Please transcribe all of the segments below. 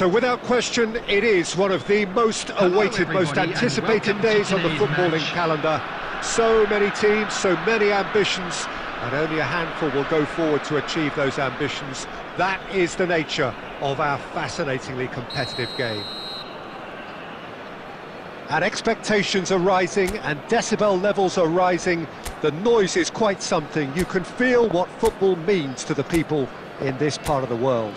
So without question, it is one of the most awaited, most anticipated days on the footballing calendar. So many teams, so many ambitions, and only a handful will go forward to achieve those ambitions. That is the nature of our fascinatingly competitive game. And expectations are rising, and decibel levels are rising. The noise is quite something. You can feel what football means to the people in this part of the world.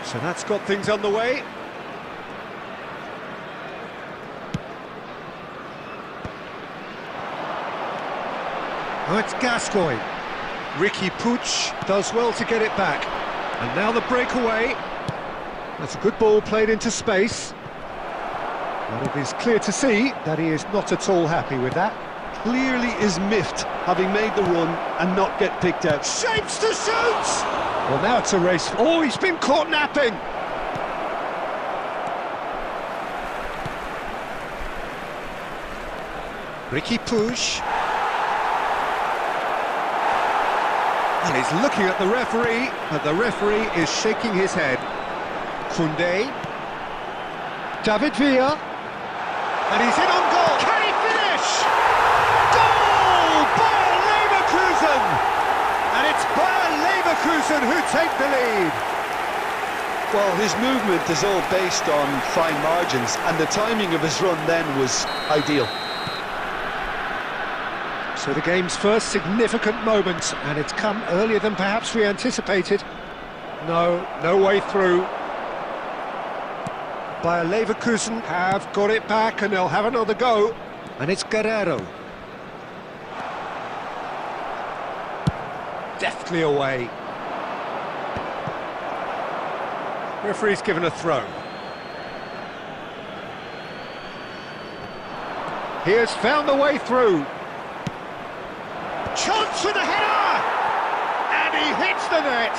So that's got things on the way. Oh, it's Gascoigne. Ricky Puig does well to get it back. And now the breakaway. That's a good ball played into space. But it is clear to see that he is not at all happy with that. Clearly is miffed, having made the run and not get picked out. Shapes to shoot! Well, now it's a race. Oh, he's been caught napping! Ricky Puig. And he's looking at the referee, but the referee is shaking his head. Koundé. David Villa. And he's in on goal. Can he finish? Goal! Bayer Leverkusen! And it's Bayer Leverkusen who take the lead. Well, his movement is all based on fine margins, and the timing of his run then was ideal. So the game's first significant moment, and it's come earlier than perhaps we anticipated. No way through. Bayer Leverkusen have got it back, and they'll have another go. And it's Guerrero. Deftly away. Referee's given a throw. He has found the way through. Chance with a header! And he hits the net!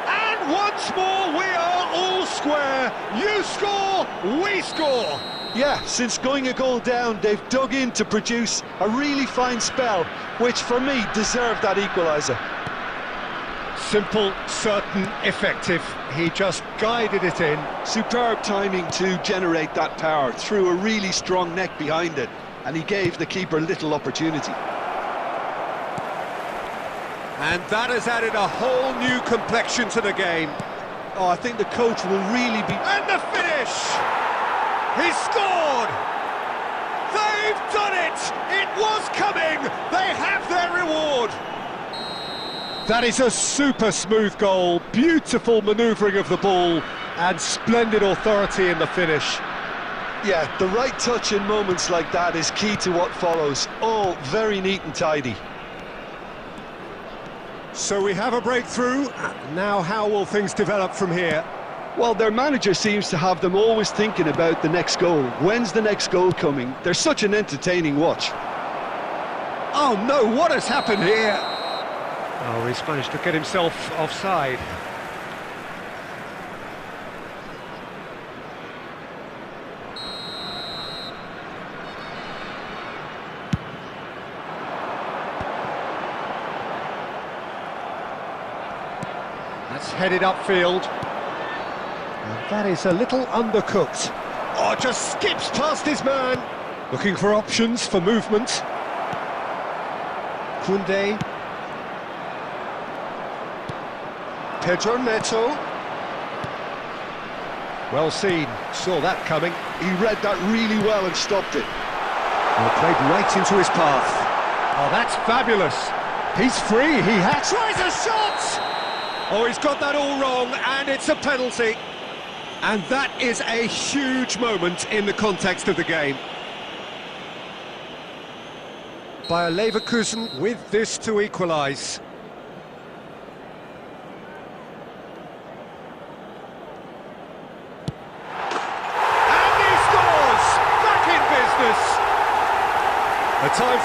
And once more we are all square. You score, we score! Yeah, since going a goal down, they've dug in to produce a really fine spell, which for me deserved that equaliser. Simple, certain, effective. He just guided it in. Superb timing to generate that power, threw a really strong neck behind it, and he gave the keeper little opportunity. And that has added a whole new complexion to the game. Oh, I think the coach will really be... And the finish! He scored! They've done it! It was coming! They have their reward! That is a super smooth goal, beautiful manoeuvring of the ball, and splendid authority in the finish. Yeah, the right touch in moments like that is key to what follows. All very neat and tidy. So we have a breakthrough. Now how will things develop from here? Well, their manager seems to have them always thinking about the next goal. When's the next goal coming? They're such an entertaining watch. Oh no, what has happened here? Oh, he's managed to get himself offside. That's headed upfield. And that is a little undercooked. Oh, just skips past his man. Looking for options for movement. Koundé. Pedro Neto. Well seen, saw that coming. He read that really well and stopped it. Well, played right into his path. Oh, that's fabulous. He's free, he tries a shot! Oh, he's got that all wrong, and it's a penalty. And that is a huge moment in the context of the game. Bayer Leverkusen with this to equalise.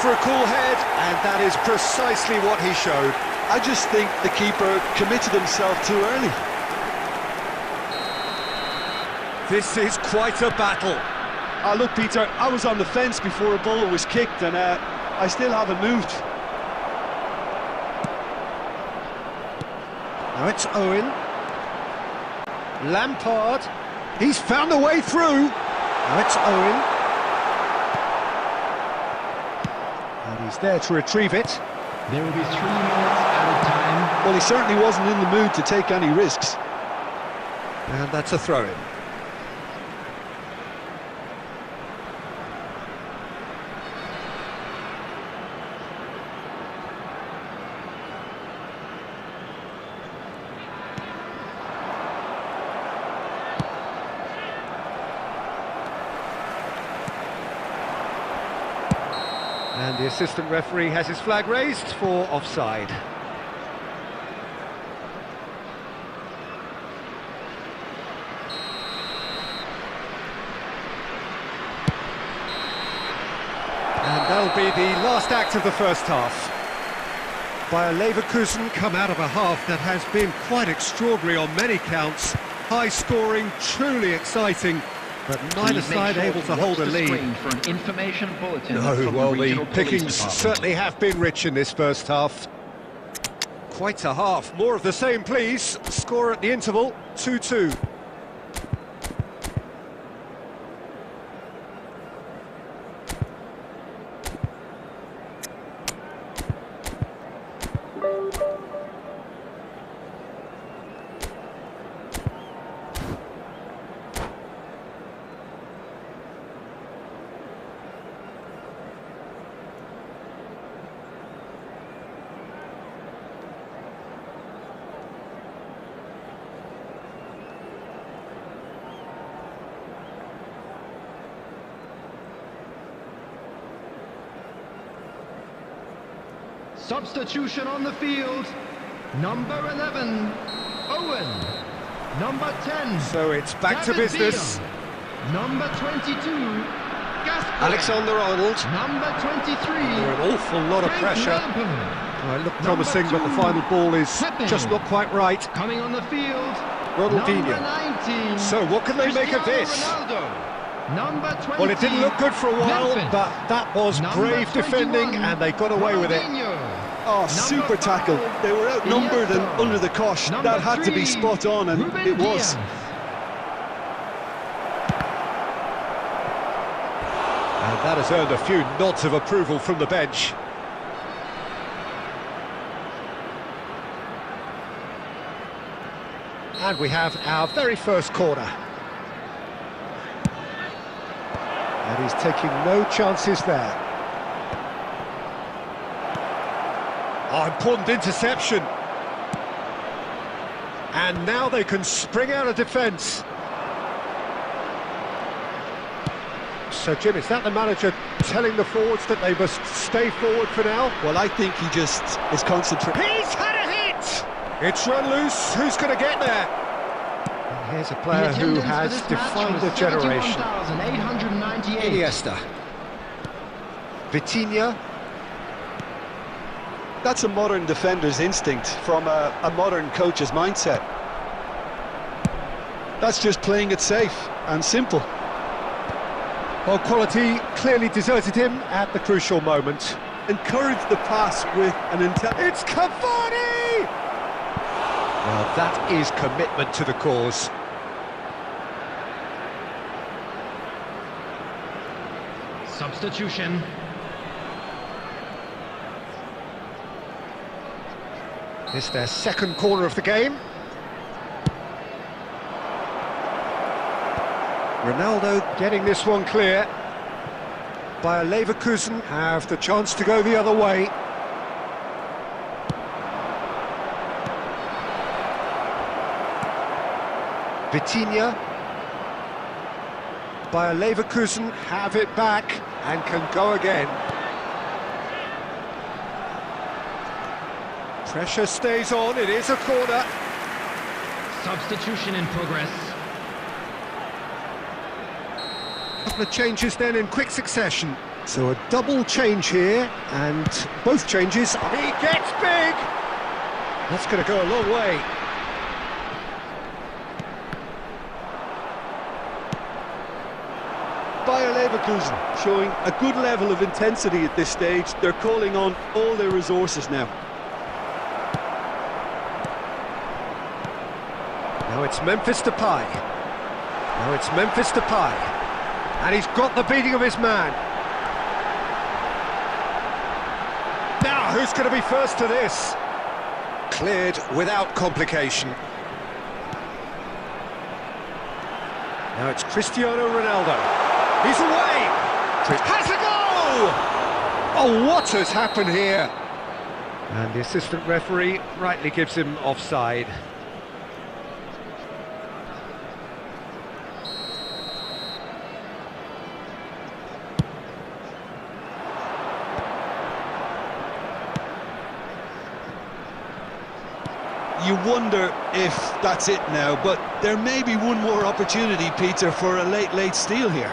for a cool head, and that is precisely what he showed. I just think the keeper committed himself too early. This is quite a battle. Look, Peter, I was on the fence before a ball was kicked, and I still haven't moved. Now it's Owen. Lampard. He's found a way through. Now it's Owen. And he's there to retrieve it. There will be 3 minutes out of time. Well, he certainly wasn't in the mood to take any risks. And that's a throw-in. And the assistant referee has his flag raised for offside. And that'll be the last act of the first half. Bayer Leverkusen come out of a half that has been quite extraordinary on many counts. High scoring, truly exciting. But neither side able to hold a lead. For an information bulletin No, well, the pickings certainly have been rich in this first half. Quite a half. More of the same, please. Score at the interval, 2-2. Substitution on the field. Number 11, Owen. Number 10. So it's back to business. Villa. Number 22, Gasper. Alexander-Arnold. Number 23. Under an awful lot of pressure. It looked promising, but the final ball is just not quite right. Coming on the field. Ronaldinho. Number 19. So what can they make of this? Ronaldo. Number 20. Well, it didn't look good for a while, Memphis. but that was Number brave defending, 21, and they got away with it. Ronaldinho. Oh, super tackle. They were outnumbered and under the cosh. That had to be spot on, and it was. And that has earned a few nods of approval from the bench. And we have our very first corner. And he's taking no chances there. Oh, important interception. And now they can spring out of defence. So, Jim, is that the manager telling the forwards that they must stay forward for now? Well, I think he just is concentrating. He's had a hit! It's run loose. Who's going to get there? And here's a player who has defined a generation. Iniesta. Vitinha. That's a modern defender's instinct from a modern coach's mindset. That's just playing it safe and simple. Well, quality clearly deserted him at the crucial moment. Encourage the pass with an It's Cavani! Well, that is commitment to the cause. Substitution. It's their second corner of the game. Ronaldo getting this one clear. Bayer Leverkusen have the chance to go the other way. Vitinha. Bayer Leverkusen have it back and can go again. Pressure stays on, it is a corner. Substitution in progress. Couple of changes then in quick succession. So a double change here, and both changes. He gets big! That's going to go a long way. Bayer Leverkusen showing a good level of intensity at this stage. They're calling on all their resources now. Now it's Memphis Depay. Now it's Memphis Depay. And he's got the beating of his man. Now, who's going to be first to this? Cleared without complication. Now it's Cristiano Ronaldo. He's away! Has a goal! Oh, what has happened here? And the assistant referee rightly gives him offside. You wonder if that's it now, but there may be one more opportunity, Peter, for a late steal here.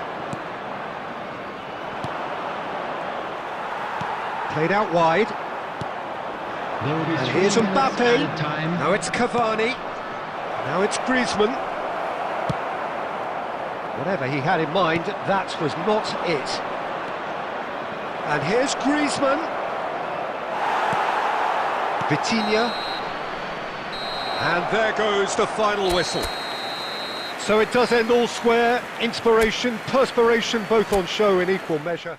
Played out wide. And here's Mbappe. Time. Now it's Cavani. Now it's Griezmann. Whatever he had in mind, that was not it. And here's Griezmann. Vitinha. And there goes the final whistle. So it does end all square. Inspiration, perspiration, both on show in equal measure.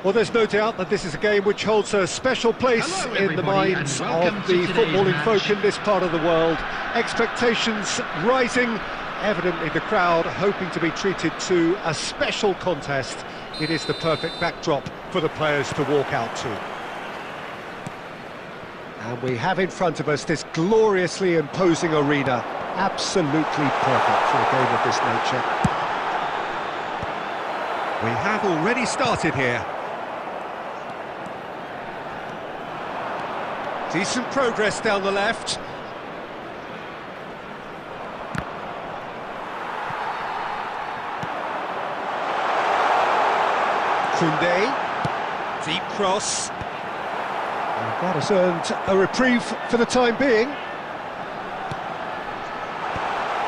Well, there's no doubt that this is a game which holds a special place in the minds of the footballing folk in this part of the world. Expectations rising, evidently the crowd hoping to be treated to a special contest. It is the perfect backdrop for the players to walk out to. And we have in front of us this gloriously imposing arena, absolutely perfect for a game of this nature. We have already started here. Decent progress down the left. Koundé, deep cross. And that has earned a reprieve for the time being.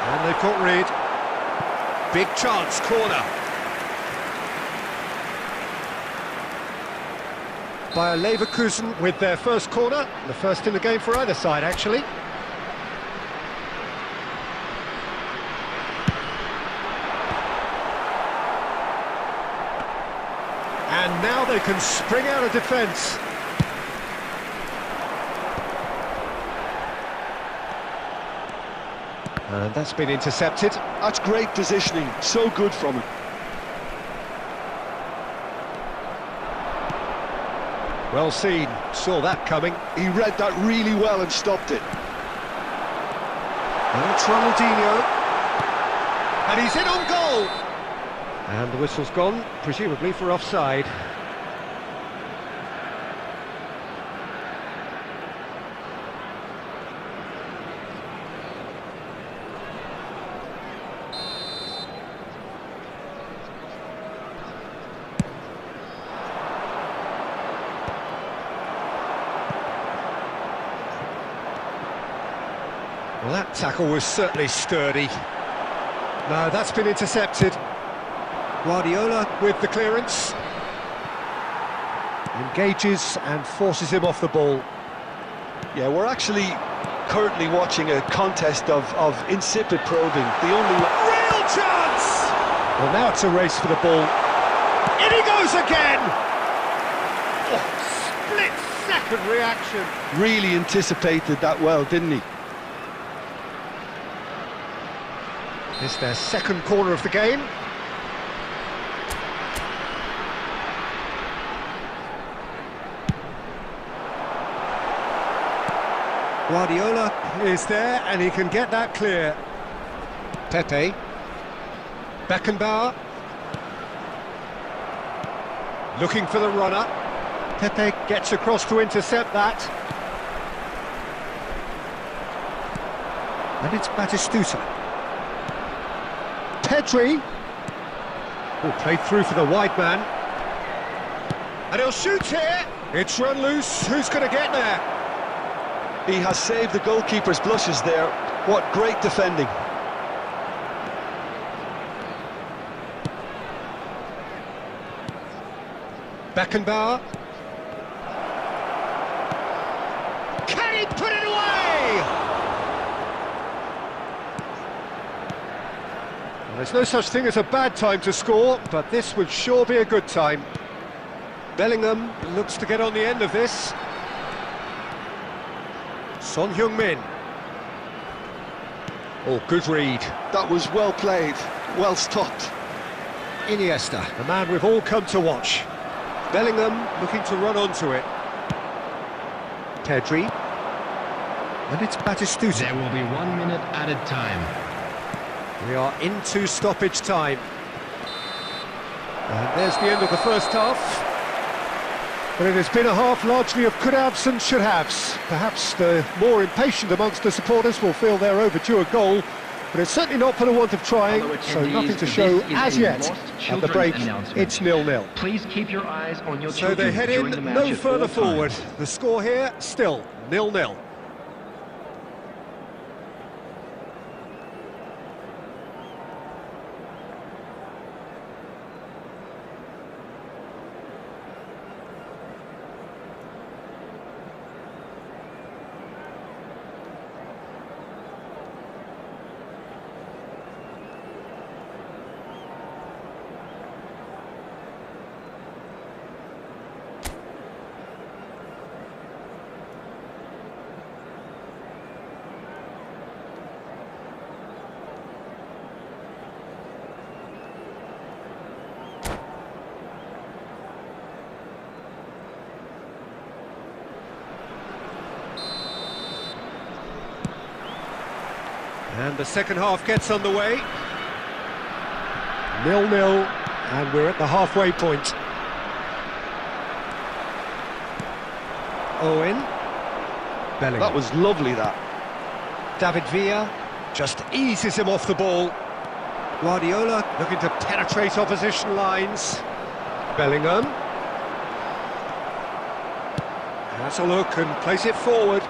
And they've got rid. Big chance, corner. Bayer Leverkusen with their first corner, the first in the game for either side, actually. And now they can spring out of defence. And that's been intercepted. That's great positioning, so good from him. Well seen, saw that coming. He read that really well and stopped it. And it's Ronaldinho. And he's in on goal! And the whistle's gone, presumably for offside. Well, that tackle was certainly sturdy. No, that's been intercepted. Guardiola with the clearance. Engages and forces him off the ball. Yeah, we're actually currently watching a contest of insipid probing. The only Real chance! Well, now it's a race for the ball. In he goes again! Oh, split-second reaction. really anticipated that well, didn't he? It's their second corner of the game. Guardiola is there and he can get that clear. Pepe. Beckenbauer. Looking for the runner. Pepe gets across to intercept that. And it's Batistuta. Pedri. Oh, played through for the wide man. And he'll shoot here. It's run loose. Who's going to get there? He has saved the goalkeeper's blushes there. What great defending. Beckenbauer. Can he put it away? Well, there's no such thing as a bad time to score, but this would sure be a good time. Bellingham looks to get on the end of this. Son Heung-min. Oh, good read. That was well played, well stopped. Iniesta, the man we've all come to watch. Bellingham looking to run onto it. Pedri. And it's Batistuta. There will be 1 minute added time. We are into stoppage time. And there's the end of the first half. But it has been a half largely of could-haves and should-haves. Perhaps the more impatient amongst the supporters will feel they're overdue a goal, but it's certainly not for the want of trying, so nothing to show as yet. At the break, it's 0-0. Please keep your eyes on your So children they head during the in match no at further all forward. times. The score here, still 0-0. And the second half gets underway. 0-0, and we're at the halfway point. Owen. Bellingham. That was lovely, that. David Villa just eases him off the ball. Guardiola looking to penetrate opposition lines. Bellingham. Has a look and plays it forward.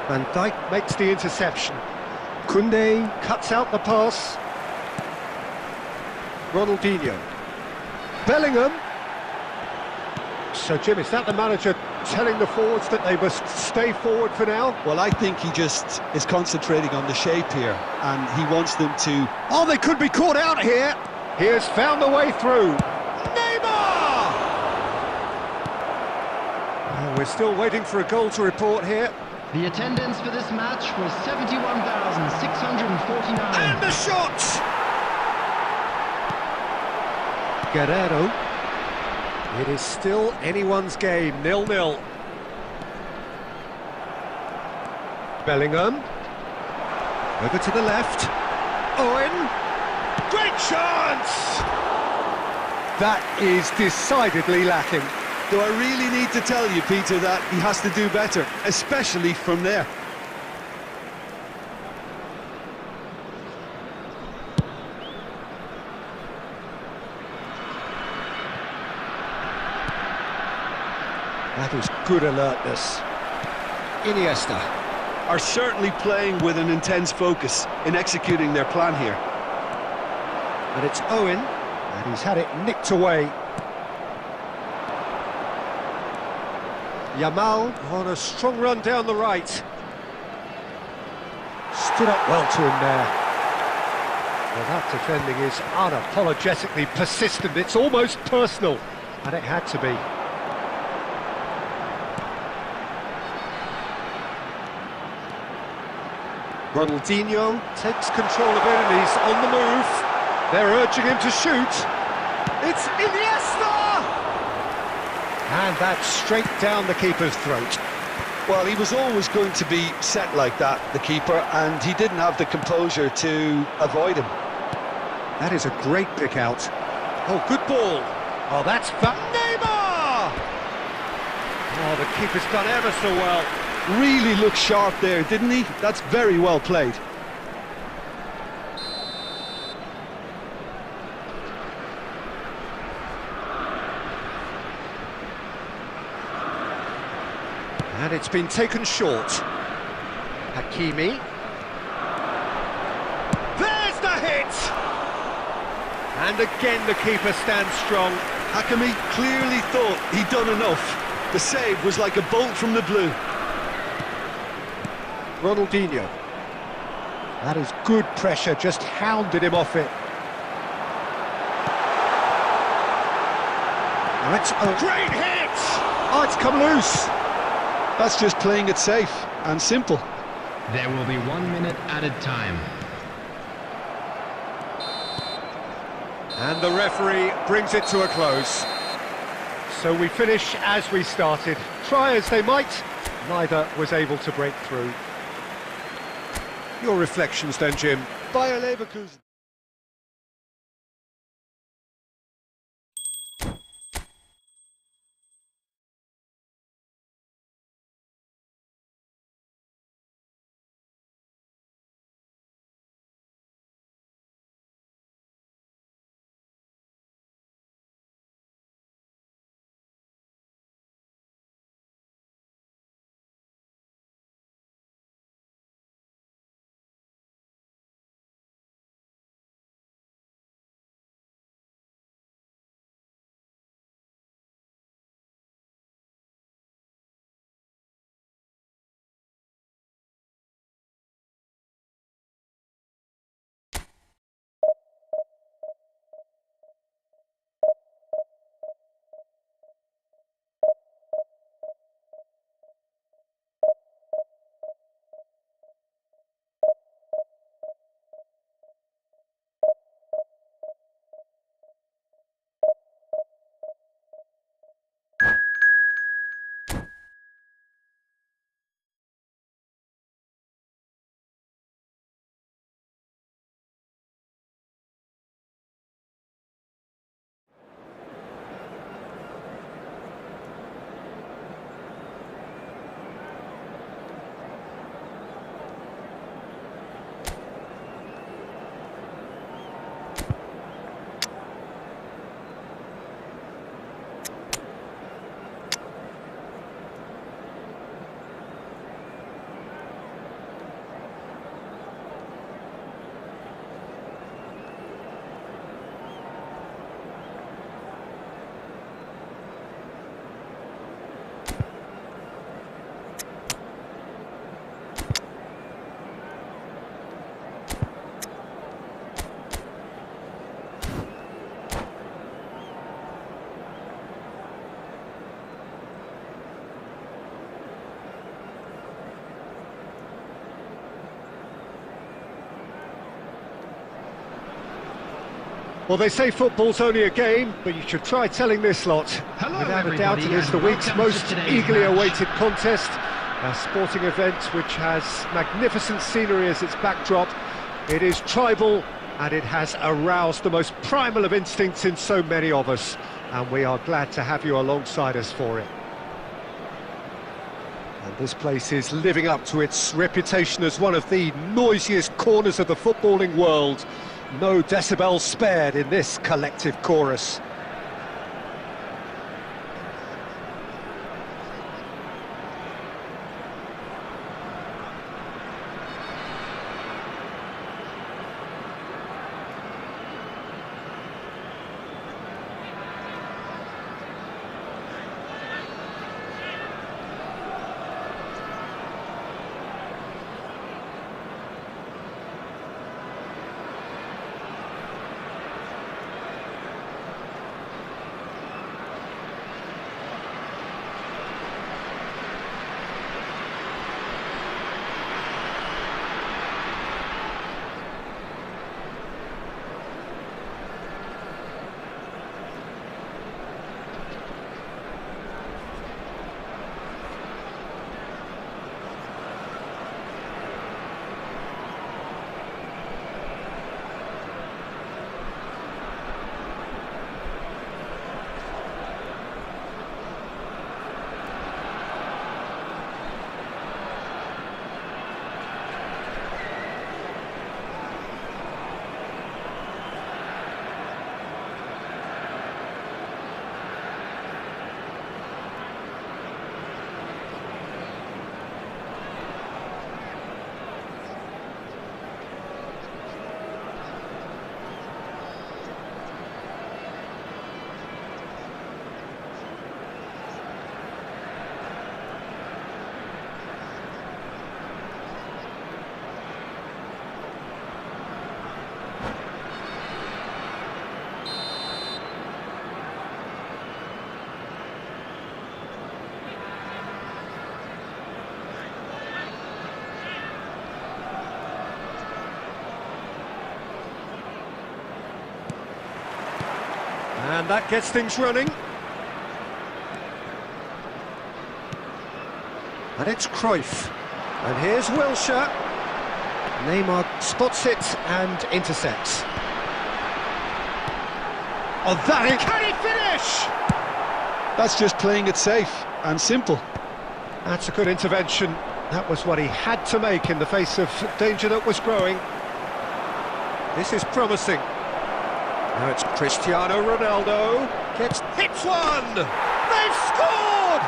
Van Dijk makes the interception. Koundé cuts out the pass. Ronaldinho. Bellingham. So, Jim, is that the manager telling the forwards that they must stay forward for now? Well, I think he just is concentrating on the shape here, and he wants them to... Oh, they could be caught out here. He has found the way through. Neymar! Oh, we're still waiting for a goal to report here. The attendance for this match was 71,649. And the shot! Guerrero. It is still anyone's game, 0-0. Bellingham. Over to the left. Owen. Great chance! That is decidedly lacking. Do I really need to tell you, Peter, that he has to do better, especially from there? That is good alertness. Iniesta. Are certainly playing with an intense focus in executing their plan here. And it's Owen, and he's had it nicked away. Yamal on a strong run down the right. Stood up well to him there. Well, that defending is unapologetically persistent. It's almost personal, and it had to be. Ronaldinho takes control of it and he's on the move. They're urging him to shoot. It's Iniesta! And that's straight down the keeper's throat. Well, he was always going to be set like that, the keeper, and he didn't have the composure to avoid him. That is a great pick out. Oh, good ball. Oh, that's Neymar! Oh, the keeper's done ever so well. Really looked sharp there, didn't he? That's very well played. And it's been taken short. Hakimi. There's the hit! And again the keeper stands strong. Hakimi clearly thought he'd done enough. The save was like a bolt from the blue. Ronaldinho. That is good pressure, just hounded him off it. Now it's a great hit! Oh, it's come loose. That's just playing it safe and simple. There will be 1 minute added time. And the referee brings it to a close. So we finish as we started. Try as they might, neither was able to break through. Your reflections then, Jim. Bayer Leverkusen. Well, they say football's only a game, but you should try telling this lot. Hello, Without a doubt, it everybody, is the and week's welcome to most today's eagerly match. awaited contest. A sporting event which has magnificent scenery as its backdrop. It is tribal, and it has aroused the most primal of instincts in so many of us. And we are glad to have you alongside us for it. And this place is living up to its reputation as one of the noisiest corners of the footballing world. No decibels spared in this collective chorus. And that gets things running. And it's Cruyff. And here's Wilshere. Neymar spots it and intercepts. Oh, that is... Can he finish? That's just playing it safe and simple. That's a good intervention. That was what he had to make in the face of danger that was growing. This is promising. Now it's Cristiano Ronaldo. Hits one! They've scored!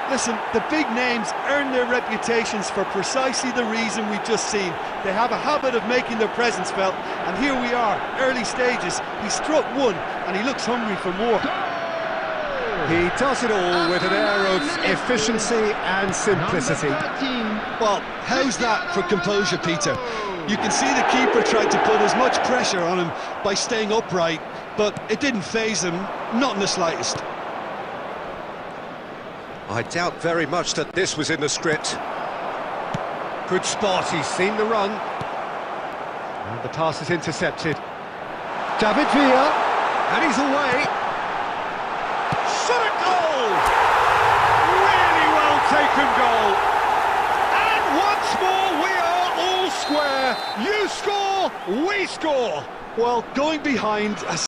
Listen, the big names earn their reputations for precisely the reason we've just seen. They have a habit of making their presence felt, and here we are, early stages. He struck one, and he looks hungry for more. He does it all with an air of efficiency and simplicity. Well, how's that for composure, Peter? You can see the keeper tried to put as much pressure on him by staying upright, but it didn't faze him, not in the slightest. I doubt very much that this was in the script. Good spot, he's seen the run. And the pass is intercepted. David Villa, and he's away. Shot a goal! Really well taken goal. And once more we are all square. You score, we score. Well, going behind...